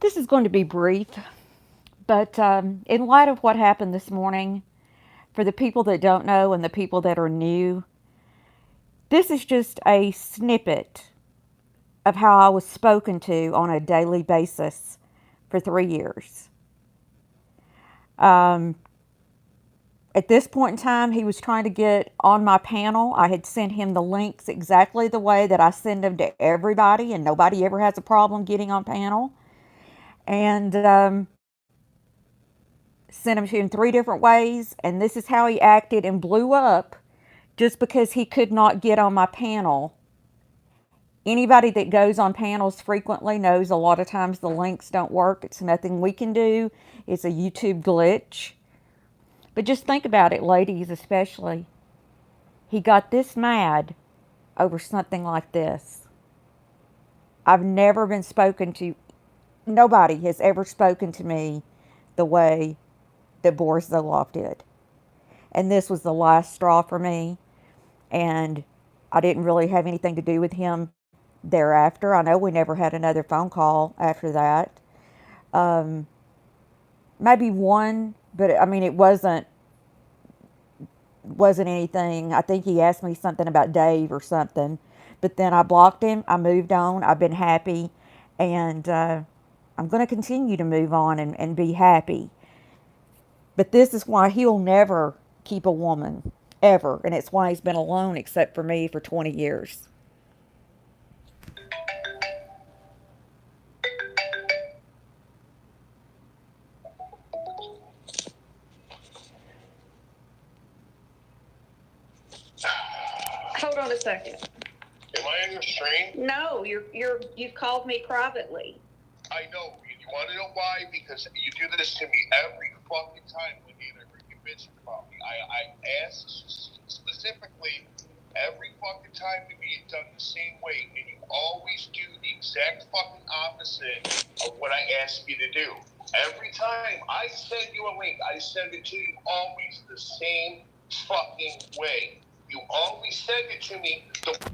This is going to be brief, but in light of what happened this morning, for the people that don't know and the people that are new, this is just a snippet of how I was spoken to on a daily basis for 3 years. Um, at this point in time, he was trying to get on my panel. I had sent him the links exactly the way that I send them to everybody, and nobody ever has a problem getting on panel. And sent him to him 3 different ways, and this is how he acted and blew up just because he could not get on my panel. Anybody that goes on panels frequently knows a lot of times the links don't work. It's nothing we can do, it's a YouTube glitch. But just think about it, ladies especially. He got this mad over something like this. I've never been spoken to, nobody has ever spoken to me the way that Boris Zoloff did. And this was the last straw for me. And I didn't really have anything to do with him thereafter. I know we never had another phone call after that. Um, Maybe one, but I mean, it wasn't anything. I think he asked me something about Dave or something, but then I blocked him. I moved on. I've been happy, and I'm going to continue to move on and be happy. But this is why he'll never keep a woman ever, and it's why he's been alone except for me for 20 years. Hold on a second. Am I on your stream? No, you've called me privately. I know. You want to know why? Because you do this to me every fucking time when you ever get bitching about me. I ask specifically every fucking time to be done the same way, and you always do the exact fucking opposite of what I ask you to do. Every time I send you a link, I send it to you always the same fucking way. You always send it to me the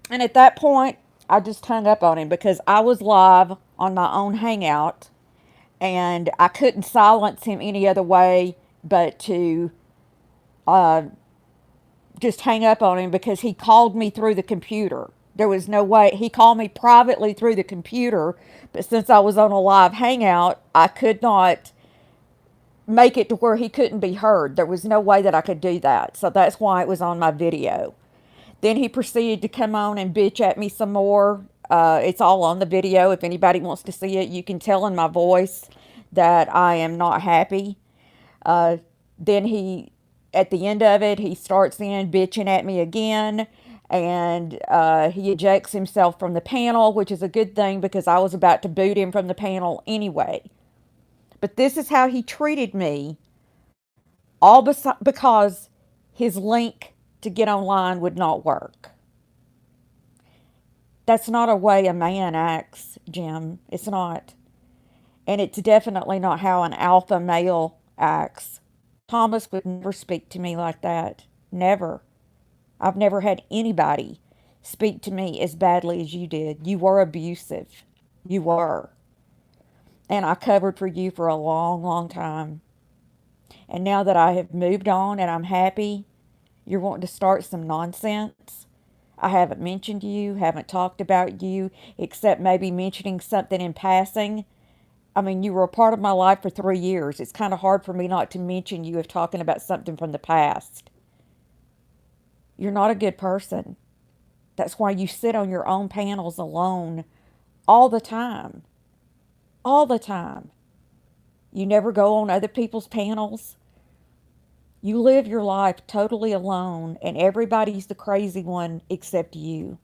And at that point, I just hung up on him because I was live on my own Hangout and I couldn't silence him any other way but to uh, just hang up on him because he called me through the computer. There was no way. He called me privately through the computer, but since I was on a live Hangout, I could not make it to where he couldn't be heard. There was no way that I could do that. So that's why it was on my video. Then he proceeded to come on and bitch at me some more. It's all on the video. If anybody wants to see it, you can tell in my voice that I am not happy. Uh, then at the end of it, he starts in bitching at me again. And he ejects himself from the panel, which is a good thing because I was about to boot him from the panel anyway. But this is how he treated me, because his link to get online would not work. That's not a way a man acts, Jim. It's not. And it's definitely not how an alpha male acts. Thomas would never speak to me like that. Never. I've never had anybody speak to me as badly as you did. You were abusive. You were. And I covered for you for a long, long time. And now that I have moved on and I'm happy, you're wanting to start some nonsense. I haven't mentioned you, haven't talked about you, except maybe mentioning something in passing. I mean, you were a part of my life for 3 years. It's kind of hard for me not to mention you if talking about something from the past. You're not a good person. That's why you sit on your own panels alone all the time. All the time. You never go on other people's panels. You live your life totally alone, and everybody's the crazy one except you.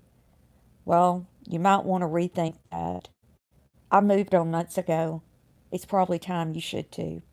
Well, you might want to rethink that. I moved on months ago. It's probably time you should too.